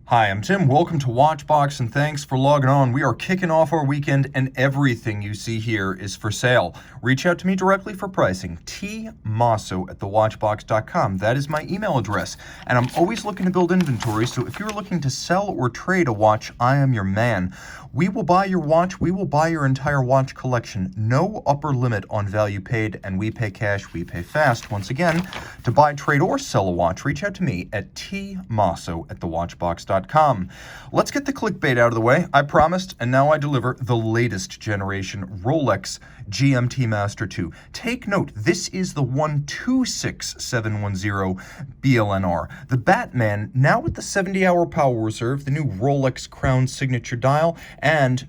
Hi, I'm Tim. Welcome to WatchBox, and thanks for logging on. We are kicking off our weekend, and everything you see here is for sale. Reach out to me directly for pricing. tmosso@thewatchbox.com. That is my email address, and I'm always looking to build inventory, so if you're looking to sell or trade a watch, I am your man. We will buy your watch. We will buy your entire watch collection. No upper limit on value paid, and we pay cash, we pay fast. Once again, to buy, trade, or sell a watch, reach out to me at tmosso@thewatchbox.com. Let's get the clickbait out of the way. I promised, and now I deliver the latest generation Rolex GMT-Master II. Take note, this is the 126710 BLNR. The Batman, now with the 70-hour power reserve, the new Rolex Crown signature dial, and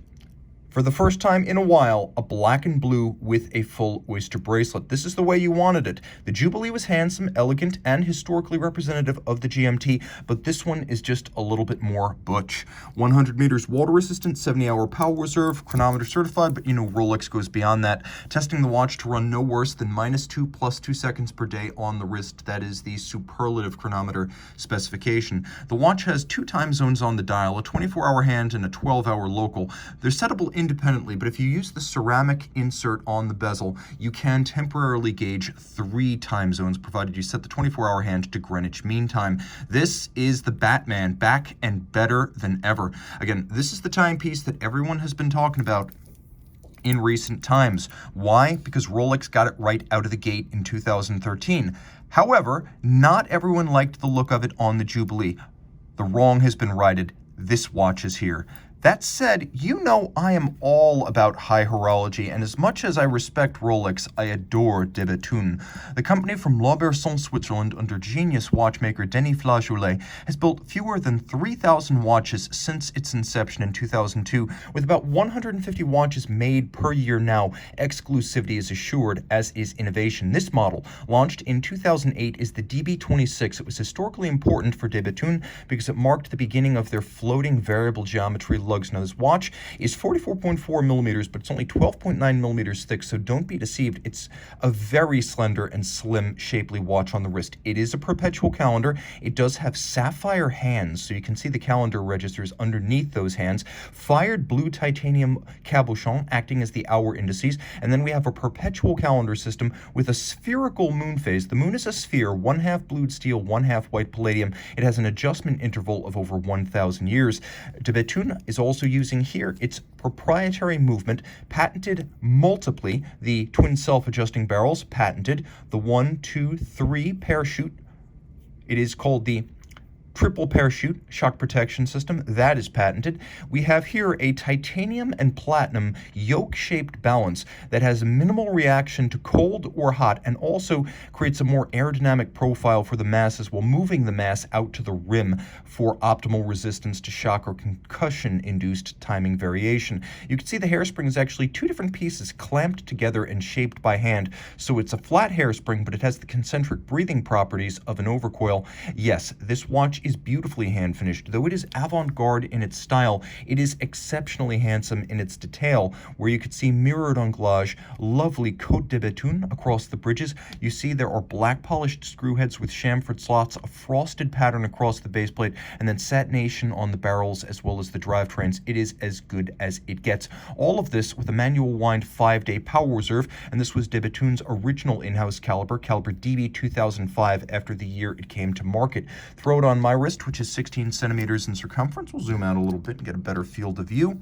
for the first time in a while, a black and blue with a full Oyster bracelet. This is the way you wanted it. The Jubilee was handsome, elegant, and historically representative of the GMT, but this one is just a little bit more butch. 100 meters water resistant, 70-hour power reserve, chronometer certified, but you know Rolex goes beyond that. Testing the watch to run no worse than -2 + 2 seconds per day on the wrist. That is the superlative chronometer specification. The watch has 2 time zones on the dial, a 24-hour hand and a 12-hour local. They're settable independently, but if you use the ceramic insert on the bezel, you can temporarily gauge 3 time zones, provided you set the 24-hour hand to Greenwich Mean Time. This is the Batman, back and better than ever. Again, this is the timepiece that everyone has been talking about in recent times. Why? Because Rolex got it right out of the gate in 2013. However, not everyone liked the look of it on the Jubilee. The wrong has been righted. This watch is here. That said, you know I am all about high horology, and as much as I respect Rolex, I adore de Bethune. The company from Lauberson, Switzerland, under genius watchmaker Denis Flageolet, has built fewer than 3,000 watches since its inception in 2002, with about 150 watches made per year now. Exclusivity is assured, as is innovation. This model, launched in 2008, is the DB26. It was historically important for de Bethune because it marked the beginning of their floating variable geometry lugs. Now, this watch is 44.4 millimeters, but it's only 12.9 millimeters thick, so don't be deceived. It's a very slender and slim, shapely watch on the wrist. It is a perpetual calendar. It does have sapphire hands, so you can see the calendar registers underneath those hands. Fired blue titanium cabochon acting as the hour indices, and then we have a perpetual calendar system with a spherical moon phase. The moon is a sphere, 1/2 blued steel, 1/2 white palladium. It has an adjustment interval of over 1,000 years. De Bethune is also using here its proprietary movement, patented multiply, the twin self-adjusting barrels, patented, the 1, 2, 3 parachute. It is called the triple parachute shock protection system. That is patented. We have here a titanium and platinum yoke-shaped balance that has minimal reaction to cold or hot, and also creates a more aerodynamic profile for the masses while moving the mass out to the rim for optimal resistance to shock or concussion-induced timing variation. You can see the hairspring is actually 2 different pieces clamped together and shaped by hand. So it's a flat hairspring, but it has the concentric breathing properties of an overcoil. Yes, this watch is beautifully hand-finished. Though it is avant-garde in its style, it is exceptionally handsome in its detail, where you could see mirrored anglage, lovely Côte de Bethune across the bridges. You see there are black polished screw heads with chamfered slots, a frosted pattern across the base plate, and then satination on the barrels as well as the drivetrains. It is as good as it gets. All of this with a manual wind 5-day power reserve, and this was de Bethune's original in-house caliber DB 2005 after the year it came to market. Throw it on my wrist, which is 16 centimeters in circumference. We'll zoom out a little bit and get a better field of view.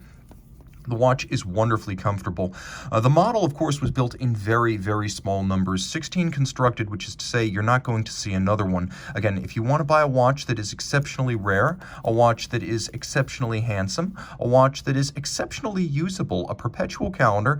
The watch is wonderfully comfortable. The model, of course, was built in very, very small numbers, 16 constructed, which is to say you're not going to see another one. Again, if you want to buy a watch that is exceptionally rare, a watch that is exceptionally handsome, a watch that is exceptionally usable, a perpetual calendar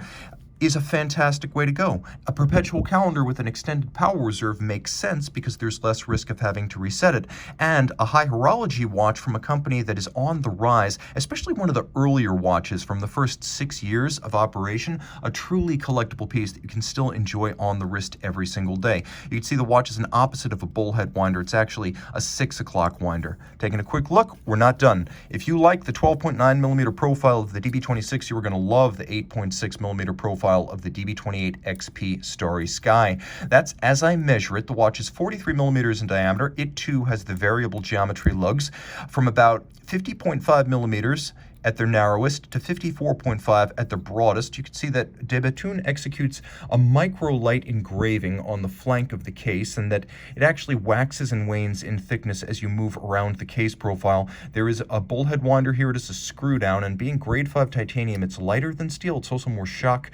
is a fantastic way to go. A perpetual calendar with an extended power reserve makes sense because there's less risk of having to reset it. And a high horology watch from a company that is on the rise, especially one of the earlier watches from the first 6 years of operation, a truly collectible piece that you can still enjoy on the wrist every single day. You can see the watch is an opposite of a bullhead winder. It's actually a 6 o'clock winder. Taking a quick look, we're not done. If you like the 12.9 millimeter profile of the DB26, you are going to love the 8.6 millimeter profile profile of the DB28 XP Starry Sky. That's as I measure it. The watch is 43 millimeters in diameter. It too has the variable geometry lugs from about 50.5 millimeters at their narrowest to 54.5 at their broadest. You can see that de Bethune executes a micro-light engraving on the flank of the case, and that it actually waxes and wanes in thickness as you move around the case profile. There is a bullhead winder here. It is a screw down, and being grade 5 titanium, it's lighter than steel. It's also more shock,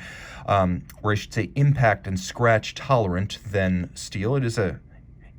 or I should say impact and scratch tolerant than steel. It is a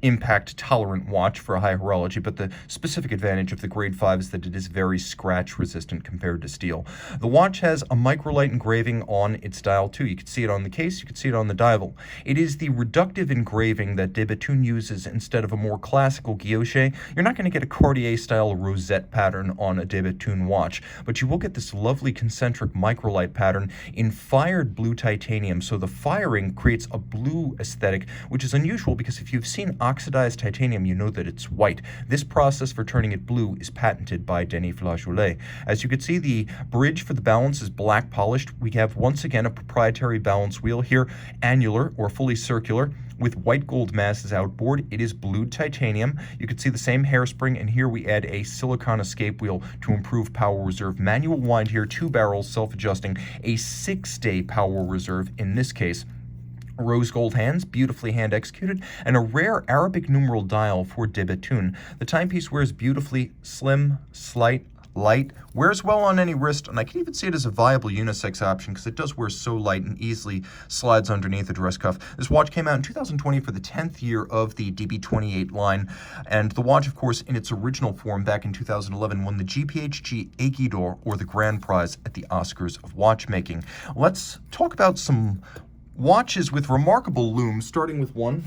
impact-tolerant watch for a high horology, but the specific advantage of the grade 5 is that it is very scratch-resistant compared to steel. The watch has a microlight engraving on its dial, too. You can see it on the case, you can see it on the dial. It is the reductive engraving that de Bethune uses instead of a more classical guilloche. You're not going to get a Cartier-style rosette pattern on a de Bethune watch, but you will get this lovely concentric microlight pattern in fired blue titanium. So the firing creates a blue aesthetic, which is unusual because if you've seen oxidized titanium, you know that it's white. This process for turning it blue is patented by Denis Flageolet. As you can see, the bridge for the balance is black polished. We have once again a proprietary balance wheel here, annular or fully circular, with white gold masses outboard. It is blued titanium. You can see the same hairspring, and here we add a silicon escape wheel to improve power reserve. Manual wind here, 2 barrels, self-adjusting, a 6-day power reserve in this case. Rose gold hands, beautifully hand executed, and a rare Arabic numeral dial for de Bethune. The timepiece wears beautifully, slim, slight, light, wears well on any wrist, and I can even see it as a viable unisex option because it does wear so light and easily slides underneath a dress cuff. This watch came out in 2020 for the 10th year of the DB28 line, and the watch, of course, in its original form back in 2011 won the GPHG Aiguille d'Or, or the grand prize at the Oscars of watchmaking. Let's talk about some watches with remarkable looms, starting with one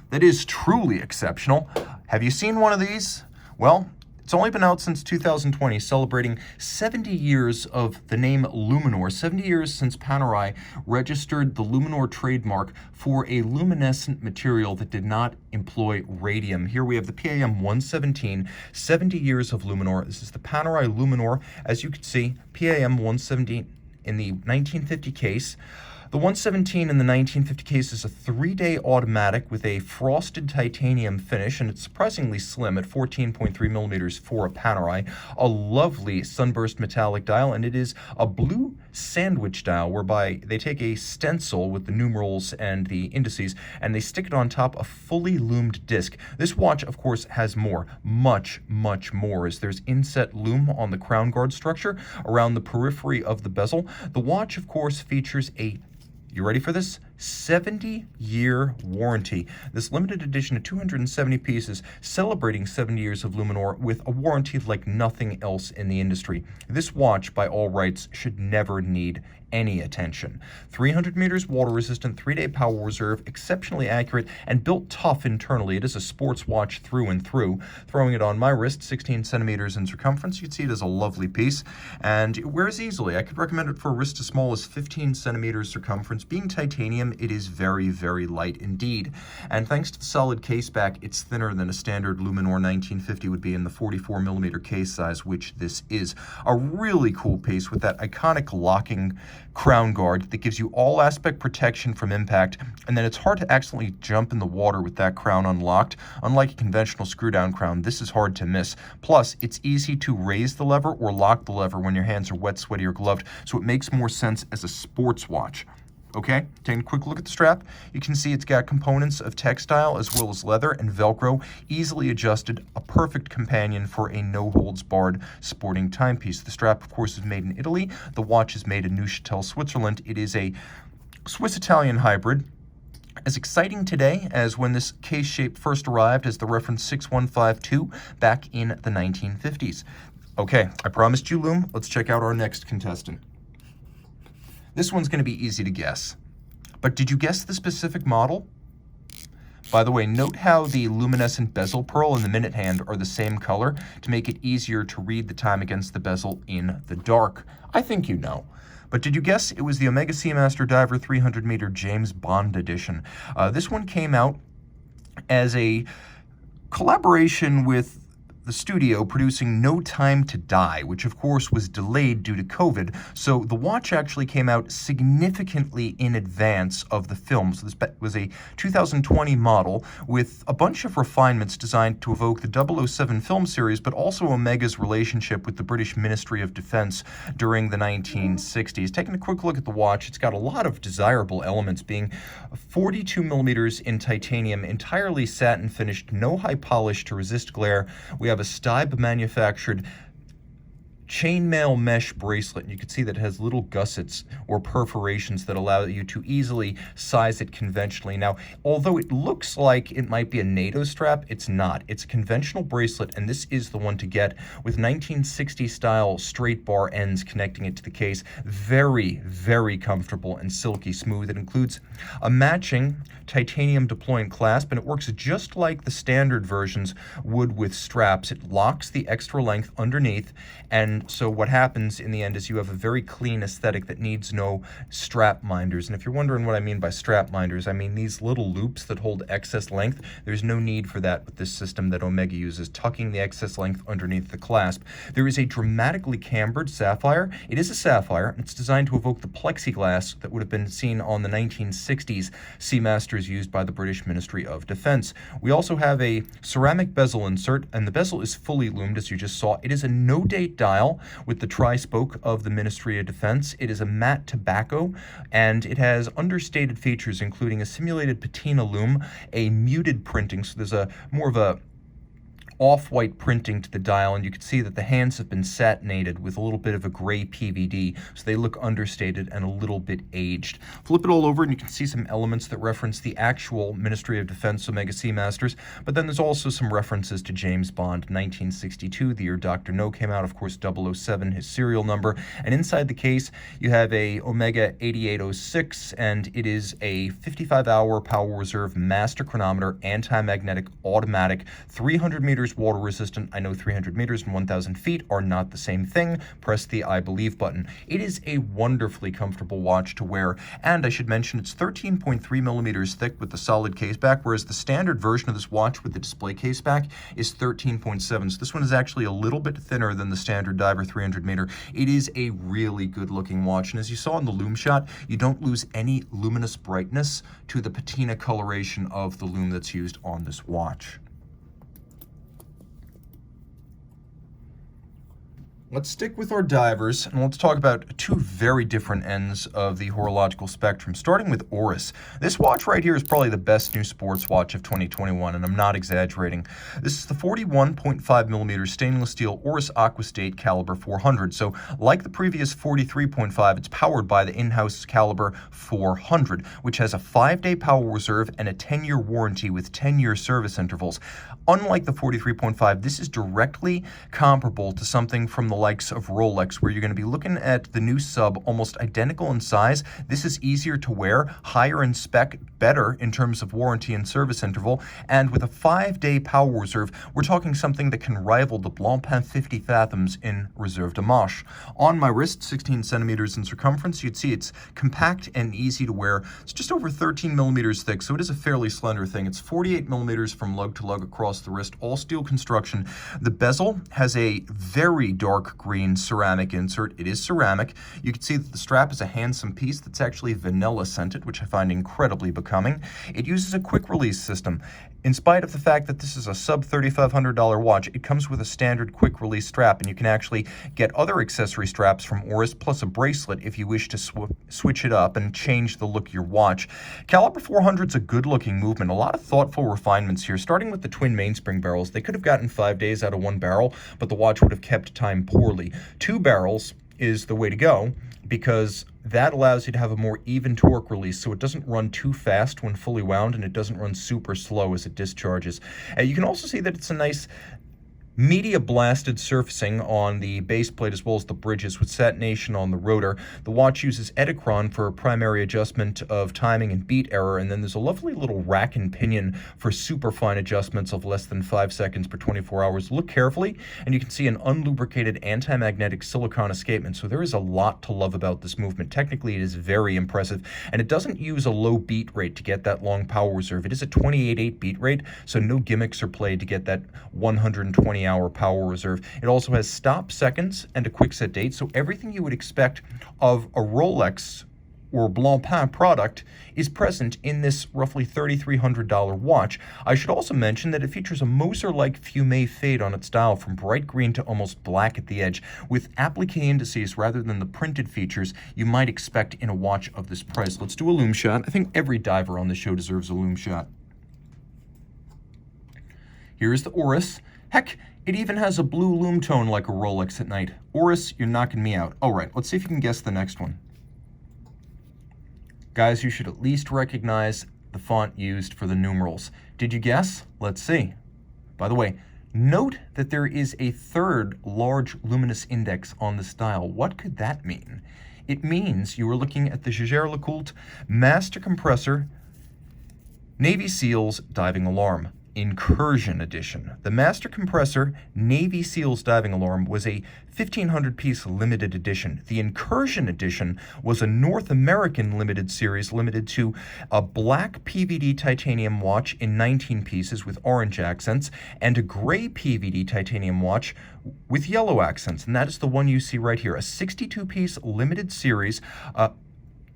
that is truly exceptional. Have you seen one of these? Well, it's only been out since 2020, celebrating 70 years of the name Luminor, 70 years since Panerai registered the Luminor trademark for a luminescent material that did not employ radium. Here we have the PAM 117, 70 years of Luminor. This is the Panerai Luminor. As you can see, PAM 117 in the 1950 case. The 117 in the 1950 case is a 3-day automatic with a frosted titanium finish, and it's surprisingly slim at 14.3 millimeters for a Panerai. A lovely sunburst metallic dial, and it is a blue sandwich dial whereby they take a stencil with the numerals and the indices and they stick it on top of fully loomed disc. This watch, of course, has more, much more, as there's inset loom on the crown guard structure around the periphery of the bezel. The watch, of course, features a, you ready for this? 70-year warranty. This limited edition of 270 pieces celebrating 70 years of Luminor with a warranty like nothing else in the industry. This watch, by all rights, should never need any attention. 300 meters water resistant, 3-day power reserve, exceptionally accurate, and built tough internally. It is a sports watch through and through. Throwing it on my wrist, 16 centimeters in circumference. You can see it as a lovely piece, and it wears easily. I could recommend it for a wrist as small as 15 centimeters circumference. Being titanium, it is very, very light indeed. And thanks to the solid case back, it's thinner than a standard Luminor 1950 would be in the 44 millimeter case size, which this is. A really cool piece with that iconic locking crown guard that gives you all aspect protection from impact, and then it's hard to accidentally jump in the water with that crown unlocked. Unlike a conventional screw down crown, this is hard to miss. Plus, it's easy to raise the lever or lock the lever when your hands are wet, sweaty, or gloved, so it makes more sense as a sports watch. Okay, taking a quick look at the strap, you can see it's got components of textile as well as leather and Velcro, easily adjusted, a perfect companion for a no-holds-barred sporting timepiece. The strap, of course, is made in Italy. The watch is made in Neuchâtel, Switzerland. It is a Swiss-Italian hybrid. As exciting today as when this case shape first arrived as the reference 6152 back in the 1950s. Okay, I promised you loom. Let's check out our next contestant. This one's going to be easy to guess. But did you guess the specific model? By the way, note how the luminescent bezel pearl and the minute hand are the same color to make it easier to read the time against the bezel in the dark. I think you know. But did you guess it was the Omega Seamaster Diver 300 meter James Bond edition? This one came out as a collaboration with the studio producing No Time to Die, which of course was delayed due to COVID, so the watch actually came out significantly in advance of the film. So this was a 2020 model with a bunch of refinements designed to evoke the 007 film series, but also Omega's relationship with the British Ministry of Defense during the 1960s. Taking a quick look at the watch, it's got a lot of desirable elements, being 42 millimeters in titanium, entirely satin finished, no high polish to resist glare. We have a Stibe manufactured chainmail mesh bracelet, and you can see that it has little gussets or perforations that allow you to easily size it conventionally. Now, although it looks like it might be a NATO strap, it's not. It's a conventional bracelet, and this is the one to get, with 1960 style straight bar ends connecting it to the case. Very, very comfortable and silky smooth. It includes a matching titanium deploying clasp, and it works just like the standard versions would with straps. It locks the extra length underneath, and so what happens in the end is you have a very clean aesthetic that needs no strap minders. And if you're wondering what I mean by strap minders, I mean these little loops that hold excess length. There's no need for that with this system that Omega uses, tucking the excess length underneath the clasp. There is a dramatically cambered sapphire. It is a sapphire, and it's designed to evoke the plexiglass that would have been seen on the 1960s Seamasters used by the British Ministry of Defense. We also have a ceramic bezel insert, and the bezel is fully loomed, as you just saw. It is a no-date dial with the tri-spoke of the Ministry of Defense. It is a matte tobacco, and it has understated features, including a simulated patina lume, a muted printing, so there's a more of a off-white printing to the dial, and you can see that the hands have been satinated with a little bit of a gray PVD, so they look understated and a little bit aged. Flip it all over and you can see some elements that reference the actual Ministry of Defense Omega Seamasters, but then there's also some references to James Bond, 1962, the year Dr. No came out, of course 007, his serial number, and inside the case you have a Omega 8806, and it is a 55-hour power reserve master chronometer, anti-magnetic, automatic, 300 meters water resistant. I know 300 meters and 1,000 feet are not the same thing. Press the I believe button. It is a wonderfully comfortable watch to wear, and I should mention it's 13.3 millimeters thick with the solid case back, whereas the standard version of this watch with the display case back is 13.7. So this one is actually a little bit thinner than the standard Diver 300 meter. It is a really good looking watch, and as you saw in the lume shot, you don't lose any luminous brightness to the patina coloration of the lume that's used on this watch. Let's stick with our divers, and let's talk about two very different ends of the horological spectrum, starting with Aorus. This watch right here is probably the best new sports watch of 2021, and I'm not exaggerating. This is the 41.5 millimeter stainless steel Aorus Aqua State Caliber 400. So, like the previous 43.5, it's powered by the in-house Caliber 400, which has a 5-day power reserve and a 10-year warranty with 10-year service intervals. Unlike the 43.5, this is directly comparable to something from the likes of Rolex, where you're going to be looking at the new sub, almost identical in size. This is easier to wear, higher in spec, better in terms of warranty and service interval, and with a 5-day power reserve, we're talking something that can rival the Blancpain 50 Fathoms in Reserve de Marche. On my wrist, 16 centimeters in circumference, you'd see it's compact and easy to wear. It's just over 13 millimeters thick, so it is a fairly slender thing. It's 48 millimeters from lug to lug across the wrist, all steel construction. The bezel has a very dark green ceramic insert. It is ceramic. You can see that the strap is a handsome piece that's actually vanilla scented, which I find incredibly becoming. It uses a quick release system. In spite of the fact that this is a sub $3,500 watch, it comes with a standard quick release strap, and you can actually get other accessory straps from Aorus, plus a bracelet if you wish to switch it up and change the look of your watch. Caliber 400 is a good looking movement. A lot of thoughtful refinements here, starting with the twin mainspring barrels. They could have gotten 5 days out of one barrel, but the watch would have kept time poorly. 2 barrels is the way to go, because that allows you to have a more even torque release, so it doesn't run too fast when fully wound, and it doesn't run super slow as it discharges. You can also see that it's a nice media blasted surfacing on the base plate as well as the bridges, with satination on the rotor. The watch uses Etikron for primary adjustment of timing and beat error, and then there's a lovely little rack and pinion for super fine adjustments of less than 5 seconds per 24 hours. Look carefully, and you can see an unlubricated anti-magnetic silicone escapement, so there is a lot to love about this movement. Technically, it is very impressive, and it doesn't use a low beat rate to get that long power reserve. It is a 28.8 beat rate, so no gimmicks are played to get that 120 20-hour power reserve. It also has stop seconds and a quick set date, so everything you would expect of a Rolex or Blancpain product is present in this roughly $3,300 watch. I should also mention that it features a Moser-like fumé fade on its dial from bright green to almost black at the edge, with applique indices rather than the printed features you might expect in a watch of this price. Let's do a lume shot. I think every diver on the show deserves a lume shot. Here's the Aorus. Heck, it even has a blue lume tone like a Rolex at night. Aorus, you're knocking me out. All right, let's see if you can guess the next one. Guys, you should at least recognize the font used for the numerals. Did you guess? Let's see. By the way, note that there is a third large luminous index on this dial. What could that mean? It means you are looking at the JaegerLeCoultre Master Compressor Navy SEALs Diving Alarm Incursion Edition. The Master Compressor Navy SEALs Diving Alarm was a 1,500-piece limited edition. The Incursion Edition was a North American limited series limited to a black PVD titanium watch in 19 pieces with orange accents and a gray PVD titanium watch with yellow accents, and that is the one you see right here, a 62-piece limited series.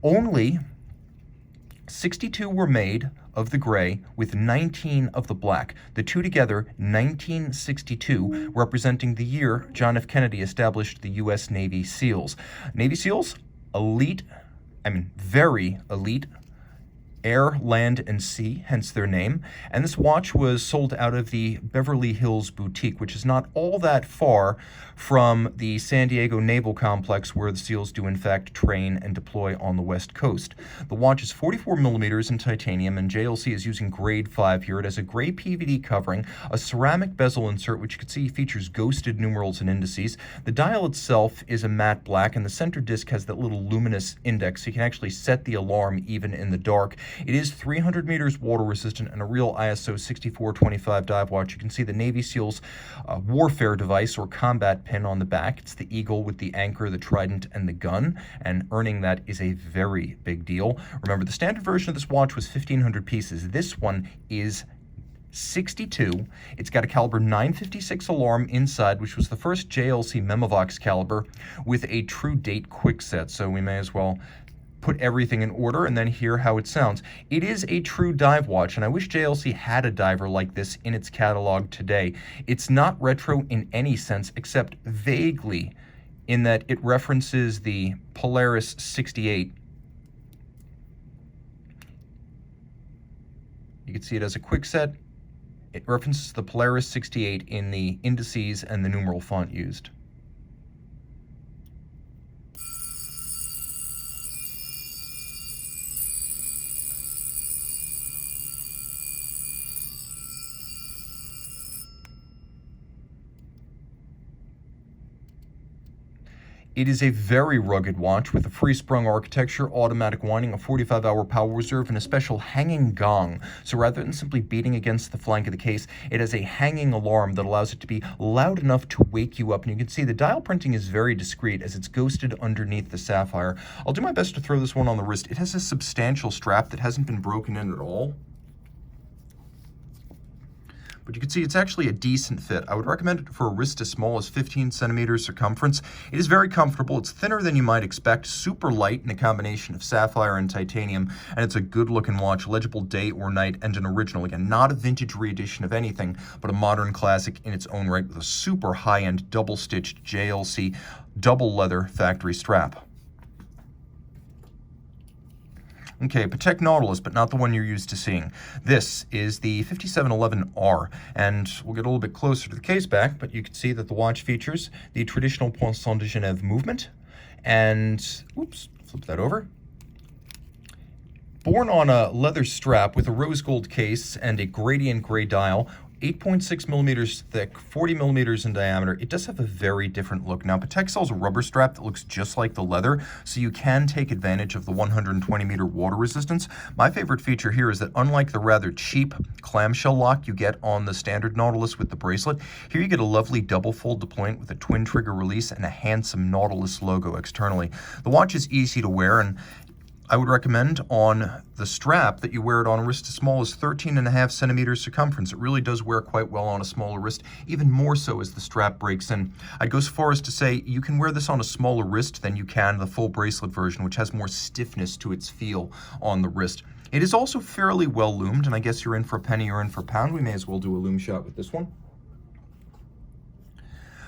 Only 62 were made of the gray with 19 of the black. The two together, 1962, representing the year John F. Kennedy established the U.S. Navy SEALs. Navy SEALs, very elite, air, land, and sea, hence their name. And this watch was sold out of the Beverly Hills boutique, which is not all that far from the San Diego Naval Complex, where the SEALs do in fact train and deploy on the West Coast. The watch is 44 millimeters in titanium, and JLC is using grade 5 here. It has a gray PVD covering, a ceramic bezel insert, which you can see features ghosted numerals and indices. The dial itself is a matte black, and the center disc has that little luminous index, so you can actually set the alarm even in the dark. It is 300 meters water resistant and a real ISO 6425 dive watch. You can see the Navy SEALs warfare device or combat pin on the back. It's the eagle with the anchor, the trident, and the gun, and earning that is a very big deal. Remember, the standard version of this watch was 1,500 pieces. This one is 62. It's got a caliber 956 alarm inside, which was the first JLC Memovox caliber with a true date quick set, so we may as well put everything in order and then hear how it sounds. It is a true dive watch, and I wish JLC had a diver like this in its catalog today. It's not retro in any sense except vaguely, in that it references the Polaris 68. You can see it as a quick set. It references the Polaris 68 in the indices and the numeral font used. It is a very rugged watch with a free-sprung architecture, automatic winding, a 45-hour power reserve, and a special hanging gong. So rather than simply beating against the flank of the case, it has a hanging alarm that allows it to be loud enough to wake you up. And you can see the dial printing is very discreet as it's ghosted underneath the sapphire. I'll do my best to throw this one on the wrist. It has a substantial strap that hasn't been broken in at all. But you can see it's actually a decent fit. I would recommend it for a wrist as small as 15 centimeters circumference. It is very comfortable. It's thinner than you might expect, super light in a combination of sapphire and titanium, and it's a good looking watch, legible day or night, and an original. Again, not a vintage reedition of anything, but a modern classic in its own right with a super high-end double-stitched JLC double leather factory strap. Okay, Patek Nautilus, but not the one you're used to seeing. This is the 5711R, and we'll get a little bit closer to the case back, but you can see that the watch features the traditional Poinçon de Genève movement, and, oops, flip that over. Born on a leather strap with a rose gold case and a gradient gray dial, 8.6 millimeters thick, 40 millimeters in diameter. It does have a very different look. Now, Patek sells a rubber strap that looks just like the leather, so you can take advantage of the 120-meter water resistance. My favorite feature here is that unlike the rather cheap clamshell lock you get on the standard Nautilus with the bracelet, here you get a lovely double fold deployment with a twin trigger release and a handsome Nautilus logo externally. The watch is easy to wear, and I would recommend on the strap that you wear it on a wrist as small as 13.5 centimeters circumference. It really does wear quite well on a smaller wrist, even more so as the strap breaks in. I'd go so far as to say you can wear this on a smaller wrist than you can the full bracelet version, which has more stiffness to its feel on the wrist. It is also fairly well loomed, and I guess you're in for a penny or in for a pound. We may as well do a loom shot with this one.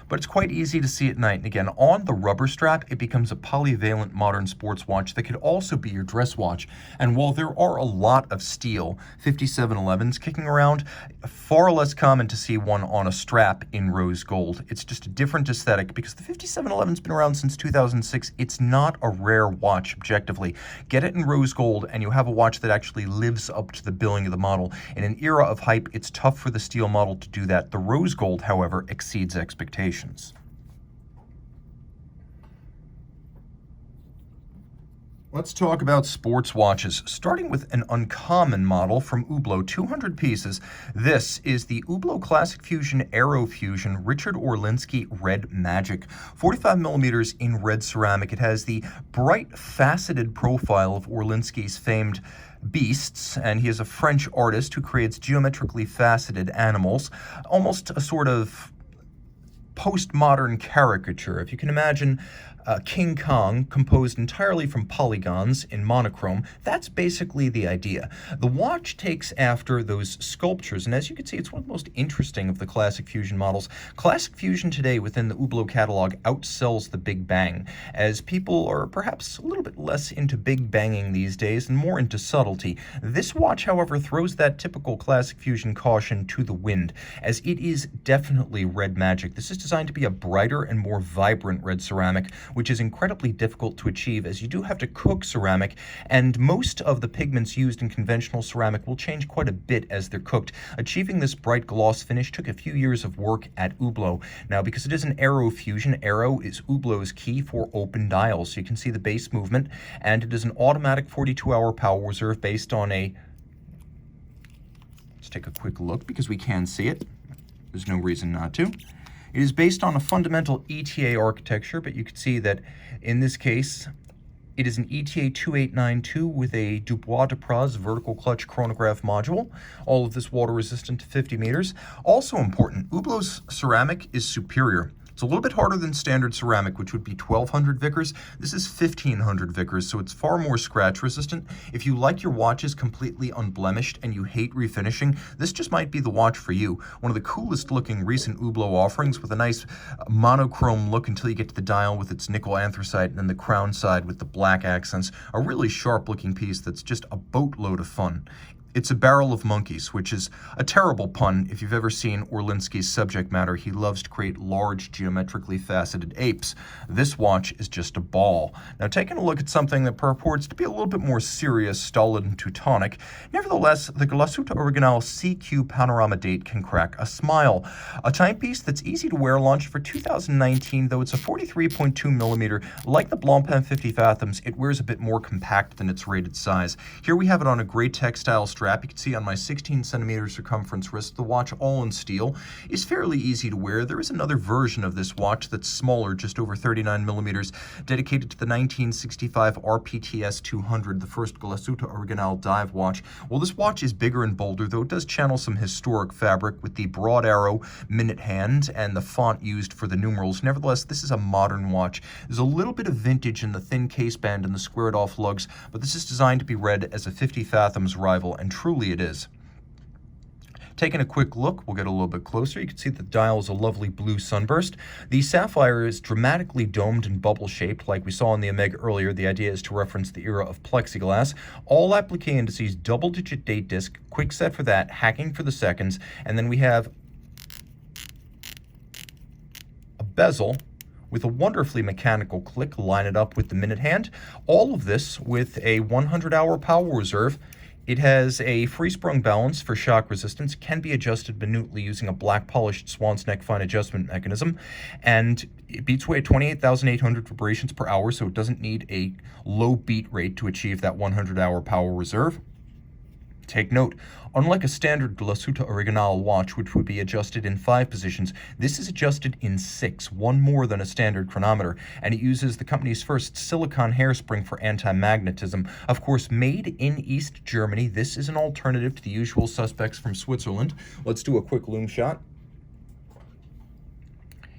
But it's quite easy to see at night. And again, on the rubber strap, it becomes a polyvalent modern sports watch that could also be your dress watch. And while there are a lot of steel 5711s kicking around, far less common to see one on a strap in rose gold. It's just a different aesthetic because the 5711's been around since 2006. It's not a rare watch objectively. Get it in rose gold and you have a watch that actually lives up to the billing of the model. In an era of hype, it's tough for the steel model to do that. The rose gold, however, exceeds expectations. Let's talk about sports watches, starting with an uncommon model from Hublot, 200 pieces. This is the Hublot Classic Fusion Aero Fusion Richard Orlinski Red Magic, 45 millimeters in red ceramic. It has the bright faceted profile of Orlinski's famed beasts, and he is a French artist who creates geometrically faceted animals, almost a sort of postmodern caricature. If you can imagine King Kong composed entirely from polygons in monochrome, that's basically the idea. The watch takes after those sculptures, and as you can see, it's one of the most interesting of the Classic Fusion models. Classic Fusion today within the Hublot catalog outsells the Big Bang, as people are perhaps a little bit less into big banging these days and more into subtlety. This watch, however, throws that typical Classic Fusion caution to the wind, as it is definitely red magic. This is designed to be a brighter and more vibrant red ceramic, which is incredibly difficult to achieve as you do have to cook ceramic, and most of the pigments used in conventional ceramic will change quite a bit as they're cooked. Achieving this bright gloss finish took a few years of work at Hublot. Now, because it is an Aero Fusion, Aero is Hublot's key for open dials. So you can see the base movement, and it is an automatic 42-hour power reserve based on a... Let's take a quick look because we can see it. There's no reason not to. It is based on a fundamental ETA architecture, but you can see that in this case, it is an ETA 2892 with a Dubois de Praz vertical clutch chronograph module. All of this water resistant to 50 meters. Also important, Hublot's ceramic is superior. It's a little bit harder than standard ceramic, which would be 1200 Vickers. This is 1500 Vickers, so it's far more scratch resistant. If you like your watches completely unblemished and you hate refinishing, this just might be the watch for you. One of the coolest looking recent Hublot offerings with a nice monochrome look until you get to the dial with its nickel anthracite, and then the crown side with the black accents. A really sharp looking piece that's just a boatload of fun. It's a barrel of monkeys, which is a terrible pun if you've ever seen Orlinski's subject matter. He loves to create large, geometrically faceted apes. This watch is just a ball. Now, taking a look at something that purports to be a little bit more serious, stolid, and Teutonic, nevertheless, the Glasuta Original CQ Panorama date can crack a smile. A timepiece that's easy to wear, launched for 2019, though it's a 43.2 millimeter. Like the Blancpain 50 Fathoms, it wears a bit more compact than its rated size. Here we have it on a gray textile strap. You can see on my 16 centimeter circumference wrist, the watch, all in steel, is fairly easy to wear. There is another version of this watch that's smaller, just over 39 millimeters, dedicated to the 1965 RPTS 200, the first Glasuta Original dive watch. Well, this watch is bigger and bolder, though it does channel some historic fabric with the broad arrow minute hand and the font used for the numerals. Nevertheless, this is a modern watch. There's a little bit of vintage in the thin case band and the squared off lugs, but this is designed to be read as a 50 Fathoms rival, and truly it is. Taking a quick look, we'll get a little bit closer. You can see the dial is a lovely blue sunburst. The sapphire is dramatically domed and bubble-shaped, like we saw in the Omega earlier. The idea is to reference the era of plexiglass. All applique indices, double-digit date disc, quick set for that, hacking for the seconds, and then we have a bezel with a wonderfully mechanical click. Line it up with the minute hand. All of this with a 100-hour power reserve. It has a free-sprung balance for shock resistance, can be adjusted minutely using a black-polished swan's neck fine adjustment mechanism, and it beats away at 28,800 vibrations per hour, so it doesn't need a low beat rate to achieve that 100-hour power reserve. Take note, unlike a standard Glasuta Original watch, which would be adjusted in 5 positions, this is adjusted in 6, one more than a standard chronometer, and it uses the company's first silicone hairspring for anti-magnetism. Of course, made in East Germany, this is an alternative to the usual suspects from Switzerland. Let's do a quick lume shot.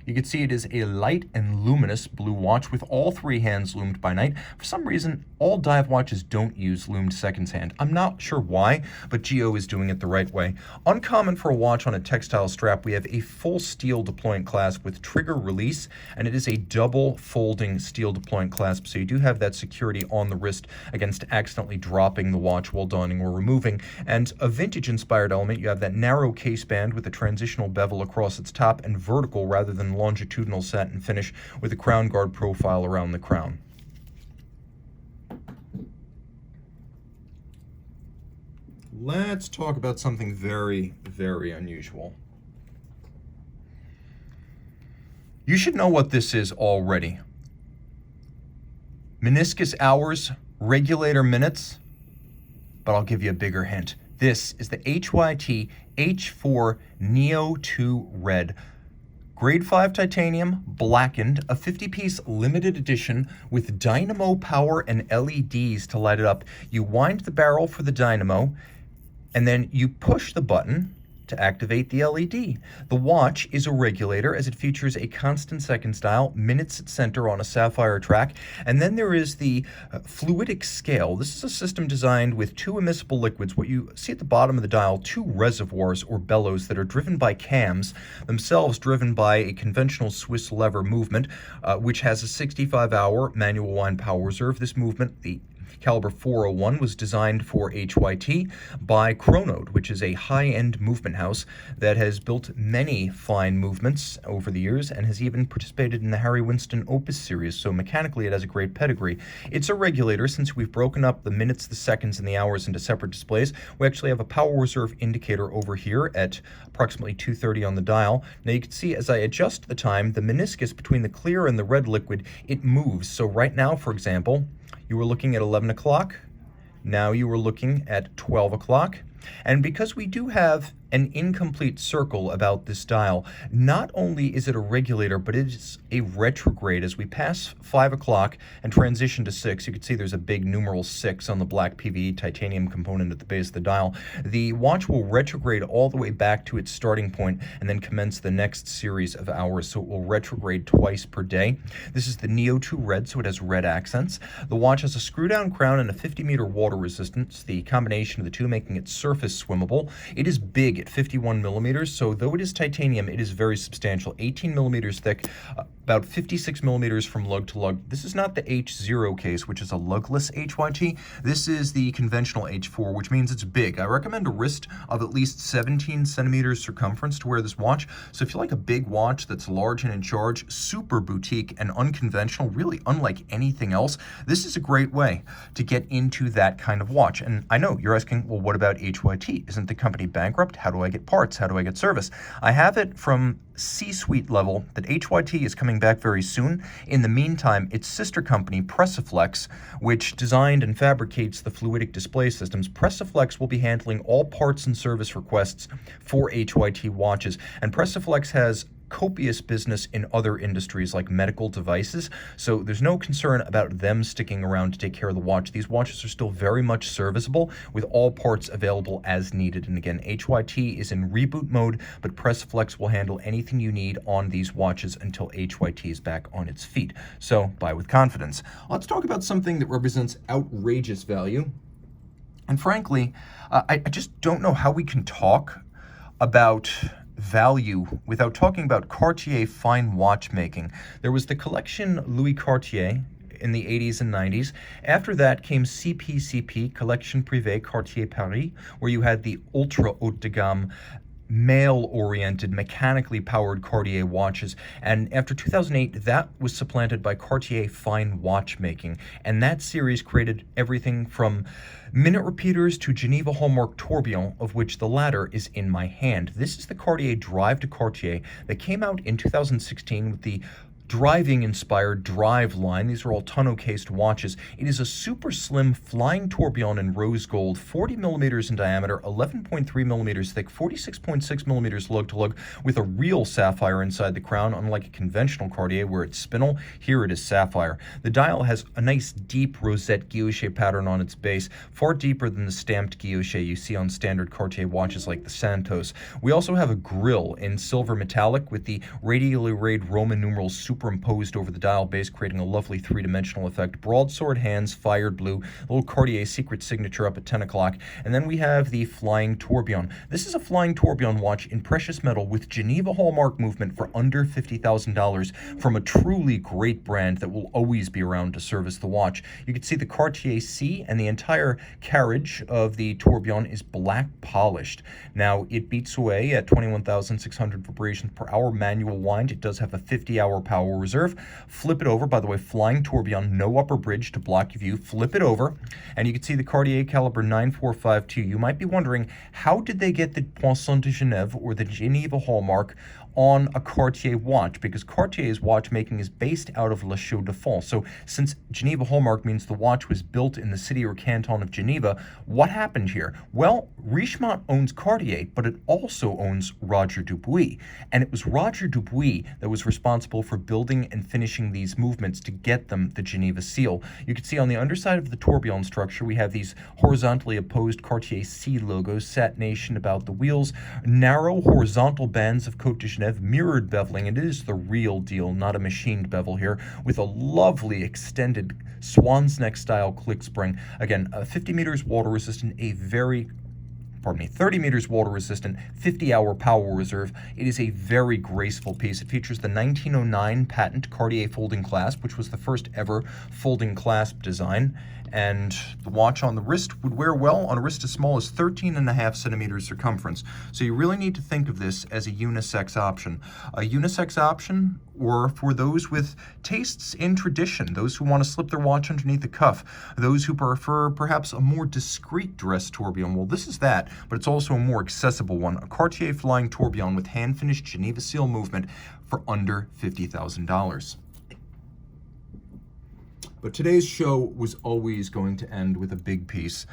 You can see it is a light and luminous blue watch with all 3 hands loomed by night. For some reason, all dive watches don't use loomed seconds hand. I'm not sure why, but Geo is doing it the right way. Uncommon for a watch on a textile strap, we have a full steel deployant clasp with trigger release, and it is a double folding steel deployant clasp, so you do have that security on the wrist against accidentally dropping the watch while donning or removing. And a vintage-inspired element, you have that narrow case band with a transitional bevel across its top and vertical rather than longitudinal satin finish with a crown guard profile around the crown. Let's talk about something very, very unusual. You should know what this is already. Meniscus hours, regulator minutes, but I'll give you a bigger hint. This is the Hyt H4 Neo2 Red. Grade 5 titanium, blackened, a 50-piece limited edition with dynamo power and LEDs to light it up. You wind the barrel for the dynamo, and then you push the button to activate the LED. The watch is a regulator as it features a constant seconds dial, minutes at center on a sapphire track, and then there is the fluidic scale. This is a system designed with 2 immiscible liquids. What you see at the bottom of the dial, 2 reservoirs or bellows that are driven by cams, themselves driven by a conventional Swiss lever movement, which has a 65-hour manual wind power reserve. This movement, the Caliber 401, was designed for Hyt by Preowned, which is a high-end movement house that has built many fine movements over the years and has even participated in the Harry Winston Opus series, so mechanically it has a great pedigree. It's a regulator. Since we've broken up the minutes, the seconds, and the hours into separate displays, we actually have a power reserve indicator over here at approximately 230 on the dial. Now you can see as I adjust the time, the meniscus between the clear and the red liquid, it moves. So right now, for example, you were looking at 11 o'clock, now you were looking at 12 o'clock. And because we do have an incomplete circle about this dial, not only is it a regulator, but it is a retrograde. As we pass 5 o'clock and transition to 6, you can see there's a big numeral 6 on the black PVE titanium component at the base of the dial. The watch will retrograde all the way back to its starting point and then commence the next series of hours, so it will retrograde twice per day. This is the Neo2 Red, so it has red accents. The watch has a screw-down crown and a 50-meter water resistance, the combination of the two making it surface swimmable. It is big at 51 millimeters, so though it is titanium, it is very substantial. 18 millimeters thick, about 56 millimeters from lug to lug. This is not the H0 case, which is a lugless Hyt. This is the conventional H4, which means it's big. I recommend a wrist of at least 17 centimeters circumference to wear this watch. So if you like a big watch that's large and in charge, super boutique and unconventional, really unlike anything else, this is a great way to get into that kind of watch. And I know you're asking, well, what about Hyt? Isn't the company bankrupt? How do I get parts? How do I get service? I have it from C-suite level that Hyt is coming back very soon. In the meantime, its sister company, Pressiflex, which designed and fabricates the fluidic display systems, Pressiflex will be handling all parts and service requests for Hyt watches. And Pressiflex has copious business in other industries like medical devices, so there's no concern about them sticking around to take care of the watch. These watches are still very much serviceable with all parts available as needed. And again, Hyt is in reboot mode, but Pressiflex will handle anything you need on these watches until Hyt is back on its feet. So buy with confidence. Let's talk about something that represents outrageous value. And frankly, I just don't know how we can talk about value without talking about Cartier fine watchmaking. There was the collection Louis Cartier in the 80s and 90s. After that came CPCP, Collection Privée Cartier Paris, where you had the ultra haute de gamme male-oriented, mechanically powered Cartier watches. And after 2008, that was supplanted by Cartier fine watchmaking. And that series created everything from minute repeaters to Geneva hallmark tourbillon, of which the latter is in my hand. This is the Cartier Drive to Cartier that came out in 2016 with the driving-inspired drive line. These are all tonneau-cased watches. It is a super slim flying tourbillon in rose gold, 40 millimeters in diameter, 11.3 millimeters thick, 46.6 millimeters lug-to-lug, with a real sapphire inside the crown, unlike a conventional Cartier where it's spinel. Here it is sapphire. The dial has a nice deep rosette guilloche pattern on its base, far deeper than the stamped guilloche you see on standard Cartier watches like the Santos. We also have a grille in silver metallic with the radially rayed Roman numerals superimposed over the dial base, creating a lovely three-dimensional effect. Broadsword hands, fired blue, little Cartier secret signature up at 10 o'clock. And then we have the flying tourbillon. This is a flying tourbillon watch in precious metal with Geneva hallmark movement for under $50,000 from a truly great brand that will always be around to service the watch. You can see the Cartier C, and the entire carriage of the tourbillon is black polished. Now, it beats away at 21,600 vibrations per hour manual wind. It does have a 50-hour power reserve. Flip it over, by the way, flying tourbillon, no upper bridge to block your view. Flip it over, and you can see the Cartier caliber 9452. You might be wondering, how did they get the Poinçon de Genève, or the Geneva hallmark, on a Cartier watch? Because Cartier's watchmaking is based out of La Chaux-de-Fonds. So since Geneva hallmark means the watch was built in the city or canton of Geneva, what happened here? Well, Richemont owns Cartier, but it also owns Roger Dubuis. And it was Roger Dubuis that was responsible for building and finishing these movements to get them the Geneva seal. You can see on the underside of the tourbillon structure, we have these horizontally opposed Cartier C logos, satination about the wheels, narrow horizontal bands of Côte de Genève, mirrored beveling. It is the real deal, not a machined bevel here, with a lovely extended swan's neck style click spring. Again, 50 meters water resistant, 30 meters water resistant, 50-hour power reserve. It is a very graceful piece. It features the 1909 patent Cartier folding clasp, which was the first ever folding clasp design. And the watch on the wrist would wear well on a wrist as small as 13.5 centimeters circumference. So you really need to think of this as a unisex option. A unisex option, or for those with tastes in tradition, those who want to slip their watch underneath the cuff, those who prefer perhaps a more discreet dress tourbillon. Well, this is that, but it's also a more accessible one. A Cartier flying tourbillon with hand-finished Geneva seal movement for under $50,000. But today's show was always going to end with a big piece,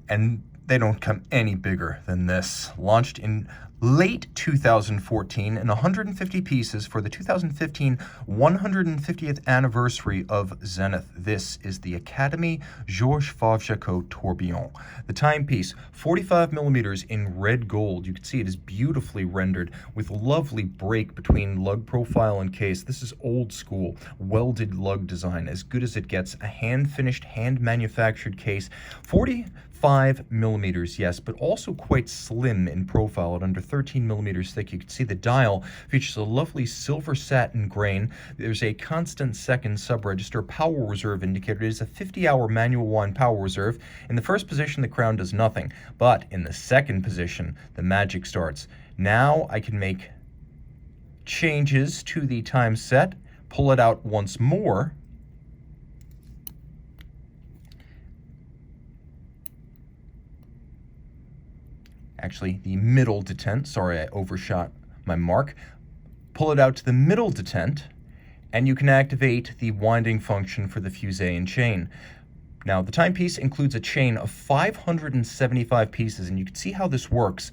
and they don't come any bigger than this. Launched in late 2014 in 150 pieces for the 2015 150th anniversary of Zenith. This is the Academy Georges Favre-Jacot tourbillon. The timepiece, 45 millimeters in red gold. You can see it is beautifully rendered with lovely break between lug profile and case. This is old school, welded lug design, as good as it gets. A hand-finished, hand-manufactured case, 45 millimeters, yes, but also quite slim in profile at under 13 millimeters thick. You can see the dial features a lovely silver satin grain. There's a constant second sub-register power reserve indicator. It is a 50-hour manual wind power reserve. In the first position, the crown does nothing, but in the second position, the magic starts. Now I can make changes to the time set, pull it out once more, actually the middle detent, sorry, I overshot my mark. Pull it out to the middle detent, and you can activate the winding function for the fusee and chain. Now, the timepiece includes a chain of 575 pieces, and you can see how this works.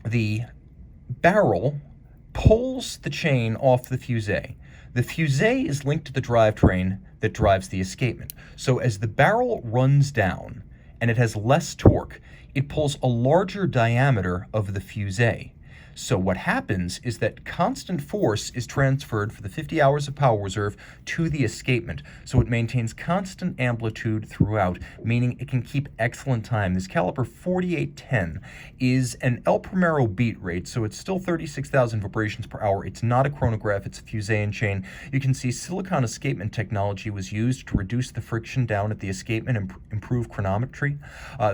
The barrel pulls the chain off the fusee. The fusee is linked to the drivetrain that drives the escapement. So as the barrel runs down and it has less torque, it pulls a larger diameter of the fusee. So what happens is that constant force is transferred for the 50 hours of power reserve to the escapement. So it maintains constant amplitude throughout, meaning it can keep excellent time. This caliber 4810 is an El Primero beat rate, so it's still 36,000 vibrations per hour. It's not a chronograph, it's a fusee and chain. You can see silicon escapement technology was used to reduce the friction down at the escapement and improve chronometry.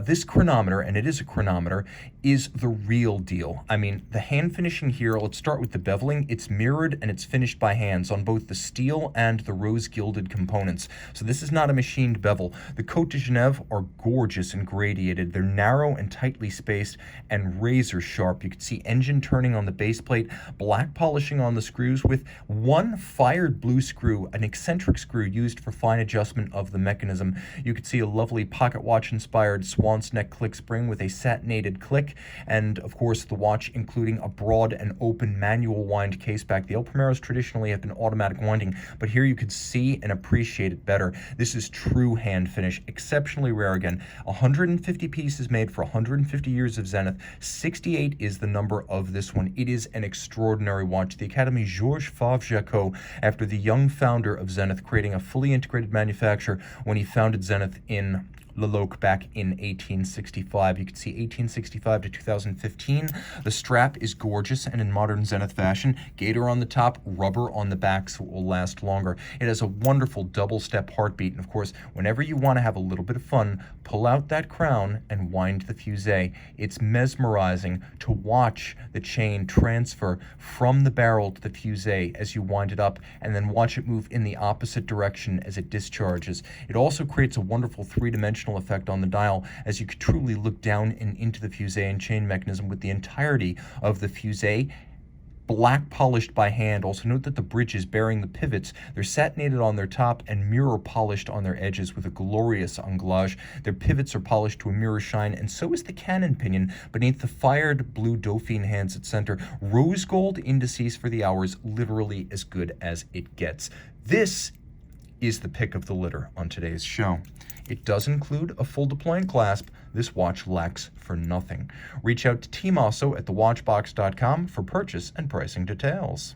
This chronometer, and it is a chronometer, is the real deal. I mean, the hand finishing here, let's start with the beveling. It's mirrored and it's finished by hands on both the steel and the rose-gilded components. So this is not a machined bevel. The Côte de Genève are gorgeous and gradiated. They're narrow and tightly spaced and razor sharp. You can see engine turning on the base plate, black polishing on the screws with one fired blue screw, an eccentric screw used for fine adjustment of the mechanism. You can see a lovely pocket watch inspired swan's neck click spring with a satinated click, and of course the watch including a broad and open manual wind caseback. The El Primeros traditionally have been automatic winding, but here you could see and appreciate it better. This is true hand finish, exceptionally rare. Again, 150 pieces made for 150 years of Zenith. 68 is the number of this one. It is an extraordinary watch. The Academy Georges Favre-Jacot, after the young founder of Zenith, creating a fully integrated manufacturer when he founded Zenith in Le Loc back in 1865. You can see 1865 to 2015. The strap is gorgeous and in modern Zenith fashion. Gator on the top, rubber on the back, so it will last longer. It has a wonderful double-step heartbeat, and of course, whenever you want to have a little bit of fun, pull out that crown and wind the fusee. It's mesmerizing to watch the chain transfer from the barrel to the fusee as you wind it up, and then watch it move in the opposite direction as it discharges. It also creates a wonderful three-dimensional effect on the dial as you could truly look down and into the fusee and chain mechanism with the entirety of the fusee black polished by hand. Also note that the bridges bearing the pivots, they're satinated on their top and mirror polished on their edges with a glorious anglage. Their pivots are polished to a mirror shine, and so is the cannon pinion beneath the fired blue Dauphine hands at center. Rose gold indices for the hours, literally as good as it gets. This is the pick of the litter on today's show. It does include a full deploying clasp. This watch lacks for nothing. Reach out to Tim Mosso at thewatchbox.com for purchase and pricing details.